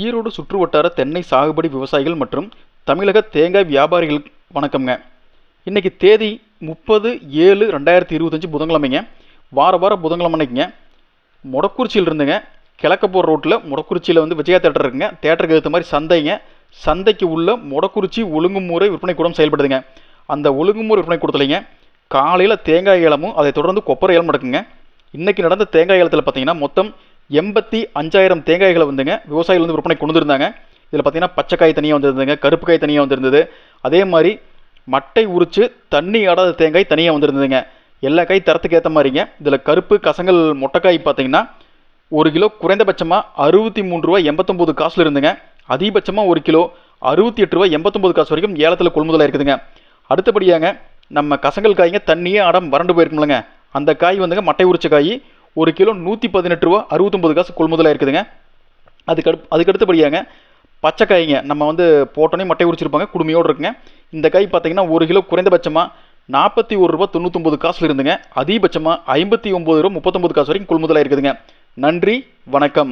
ஈரோடு சுற்றுவட்டார தென்னை சாகுபடி விவசாயிகள் மற்றும் தமிழக தேங்காய் வியாபாரிகள் வணக்கம்ங்க. இன்றைக்கி தேதி 30/7/2025 புதன்கிழமைங்க. வார புதன்கிழமைக்குங்க மொடக்குறிச்சியில் இருந்துங்க கிழக்கப்போர் ரோட்டில் மொடக்குறிச்சியில் விஜயா தேட்டர் இருக்குங்க. தேட்டருக்கு ஏற்ற மாதிரி சந்தைங்க. சந்தைக்கு உள்ள மொடக்குறிச்சி ஒழுங்குமுறை விற்பனை கூடம் செயல்படுதுங்க. அந்த ஒழுங்குமுறை விற்பனை கூடத்துலைங்க காலையில் தேங்காய் ஏலமும் அதை தொடர்ந்து கொப்பரை ஏலம் நடக்குங்க. இன்றைக்கி நடந்த தேங்காய் ஏலத்தில் பார்த்தீங்கன்னா மொத்தம் 85,000 தேங்காய்களை விவசாயிகள் விற்பனை கொண்டு வந்திருந்தாங்க. இதில் பார்த்தீங்கன்னா பச்சைக்காய் தனியாக வந்திருந்ததுங்க, கருப்பு காய் தனியாக வந்திருந்தது. அதே மாதிரி மட்டை உரித்து தண்ணி ஆடாத தேங்காய் தனியாக வந்திருந்ததுங்க. எல்லா காய் தரத்துக்கு ஏற்ற மாதிரிங்க. இதில் கருப்பு கசங்கல் மொட்டைக்காய் பார்த்தீங்கன்னா 1 கிலோ குறைந்தபட்சமாக ₹63.89 இருந்துங்க. அதிகபட்சமாக 1 கிலோ ₹68.89 வரைக்கும் ஏலத்தில் கொள்முதலாக இருக்குதுங்க. அடுத்தபடியாங்க நம்ம கசங்கல் காய்ங்க தண்ணியே ஆடம் வறண்டு போயிருக்குமில்லங்க, அந்த காய் மட்டை உரிச்ச காய் 1 கிலோ ₹118.69 கொள்முதலாக இருக்குதுங்க. அதுக்கடுத்தபடியாங்க பச்சைக்காய்ங்க நம்ம போட்டோன்னே மட்டை உரிச்சிருப்பாங்க, குடுமையோடு இருக்குங்க. இந்த காய் பார்த்தீங்கன்னா 1 கிலோ குறைந்தபட்சமாக ₹41.99 இருந்துங்க. அதிகபட்சமாக ₹59.39 வரைக்கும் கொள்முதலாக இருக்குதுங்க. நன்றி, வணக்கம்.